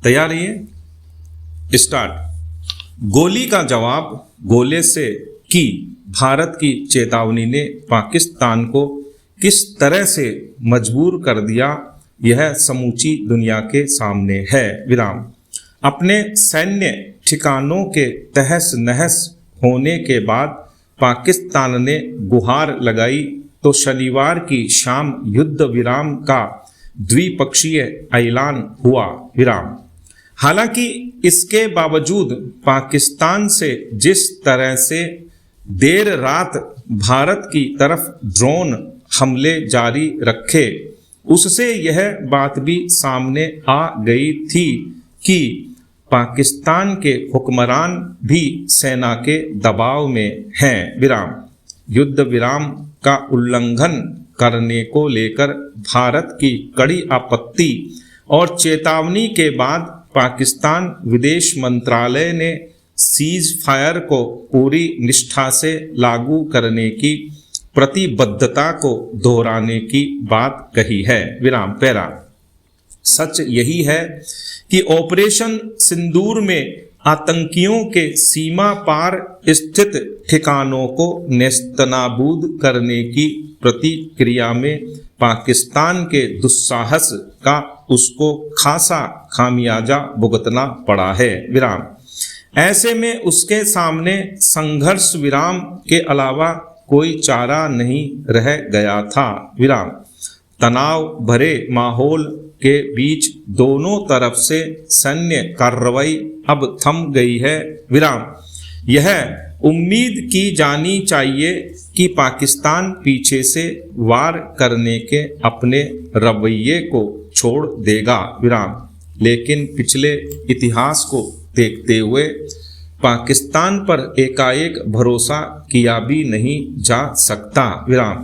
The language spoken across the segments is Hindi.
तैयार है? स्टार्ट। गोली का जवाब गोले से की भारत की चेतावनी ने पाकिस्तान को किस तरह से मजबूर कर दिया, यह समूची दुनिया के सामने है। विराम। अपने सैन्य ठिकानों के तहस नहस होने के बाद पाकिस्तान ने गुहार लगाई तो शनिवार की शाम युद्ध विराम का द्विपक्षीय ऐलान हुआ। विराम। हालांकि इसके बावजूद पाकिस्तान से जिस तरह से देर रात भारत की तरफ ड्रोन हमले जारी रखे, उससे यह बात भी सामने आ गई थी कि पाकिस्तान के हुक्मरान भी सेना के दबाव में हैं। विराम। युद्ध विराम का उल्लंघन करने को लेकर भारत की कड़ी आपत्ति और चेतावनी के बाद पाकिस्तान विदेश मंत्रालय ने सीज फायर को पूरी निष्ठा से लागू करने की प्रतिबद्धता को दोहराने की बात कही है। विराम। पैरा। सच यही है कि ऑपरेशन सिंदूर में आतंकियों के सीमा पार स्थित ठिकानों को नेस्तनाबूद करने की प्रतिक्रिया में पाकिस्तान के दुस्साहस का उसको खासा खामियाजा भुगतना पड़ा है। विराम। ऐसे में उसके सामने संघर्ष विराम के अलावा कोई चारा नहीं रह गया था। विराम। तनाव भरे माहौल के बीच दोनों तरफ से सैन्य कार्रवाई अब थम गई है। विराम। यह उम्मीद की जानी चाहिए कि पाकिस्तान पीछे से वार करने के अपने रवैये को छोड़ देगा। विराम। लेकिन पिछले इतिहास को देखते हुए पाकिस्तान पर एकाएक भरोसा किया भी नहीं जा सकता। विराम।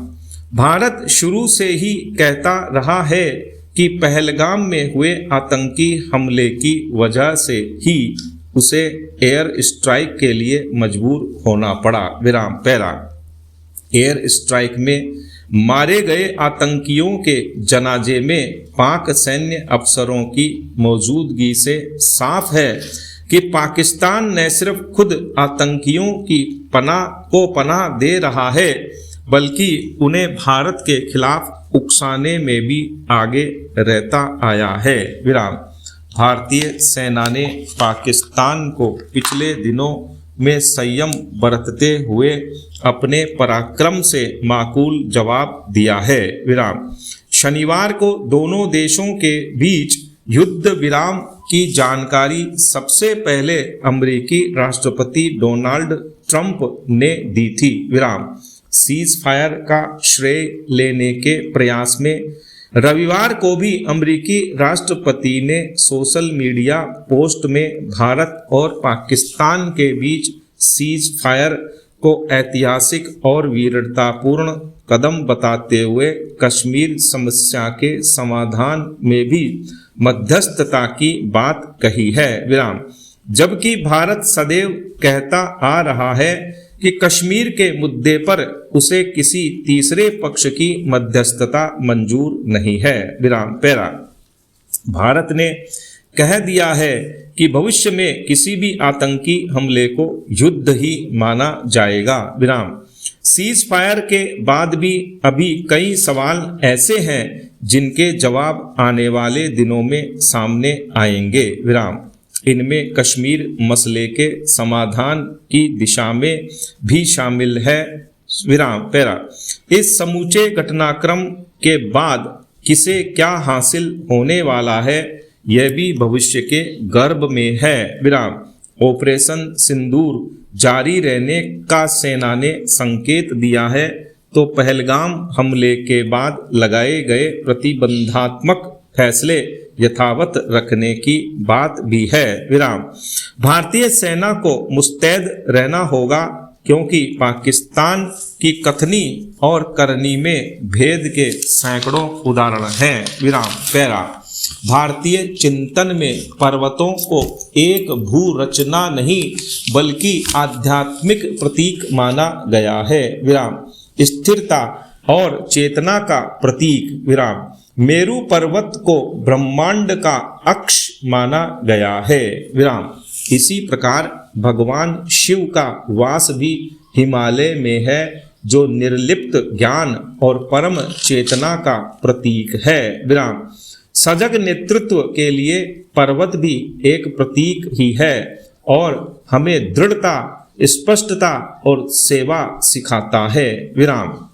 भारत शुरू से ही कहता रहा है कि पहलगाम में हुए आतंकी हमले की वजह से ही उसे एयर स्ट्राइक के लिए मजबूर होना पड़ा। विराम। पैरा। एयर स्ट्राइक में मारे गए आतंकियों के जनाजे में पाक सैन्य अफसरों की मौजूदगी से साफ है कि पाकिस्तान न सिर्फ खुद आतंकियों की पनाह दे रहा है, बल्कि उन्हें भारत के खिलाफ उकसाने में भी आगे रहता आया है। विराम। भारतीय सेना ने पाकिस्तान को पिछले दिनों में संयम बरतते हुए अपने पराक्रम से माकूल जवाब दिया है। विराम। शनिवार को दोनों देशों के बीच युद्ध विराम की जानकारी सबसे पहले अमेरिकी राष्ट्रपति डोनाल्ड ट्रंप ने दी थी। विराम। सीज फायर का श्रेय लेने के प्रयास में रविवार को भी अमेरिकी राष्ट्रपति ने सोशल मीडिया पोस्ट में भारत और पाकिस्तान के बीच सीज फायर को ऐतिहासिक और वीरतापूर्ण कदम बताते हुए कश्मीर समस्या के समाधान में भी मध्यस्थता की बात कही है। विराम। जबकि भारत सदैव कहता आ रहा है कि कश्मीर के मुद्दे पर उसे किसी तीसरे पक्ष की मध्यस्थता मंजूर नहीं है। विराम। पैरा। भारत ने कह दिया है कि भविष्य में किसी भी आतंकी हमले को युद्ध ही माना जाएगा। विराम। सीज फायर के बाद भी अभी कई सवाल ऐसे हैं जिनके जवाब आने वाले दिनों में सामने आएंगे। विराम। इनमें कश्मीर मसले के समाधान की दिशा में भी शामिल है। विराम। पैरा। इस समूचे घटनाक्रम के बाद किसे क्या हासिल होने वाला है, यह भी भविष्य के गर्भ में है। विराम। ऑपरेशन सिंदूर जारी रहने का सेना ने संकेत दिया है तो पहलगाम हमले के बाद लगाए गए प्रतिबंधात्मक फैसले यथावत रखने की बात भी है। विराम। भारतीय सेना को मुस्तैद रहना होगा क्योंकि पाकिस्तान की कथनी और करनी में भेद के सैकड़ों उदाहरण हैं। विराम। पैरा। भारतीय चिंतन में पर्वतों को एक भू रचना नहीं बल्कि आध्यात्मिक प्रतीक माना गया है। विराम। स्थिरता और चेतना का प्रतीक। विराम। मेरु पर्वत को ब्रह्मांड का अक्ष माना गया है। विराम। इसी प्रकार भगवान शिव का वास भी हिमालय में है, जो निर्लिप्त ज्ञान और परम चेतना का प्रतीक है। विराम। सजग नेतृत्व के लिए पर्वत भी एक प्रतीक ही है और हमें दृढ़ता, स्पष्टता और सेवा सिखाता है। विराम।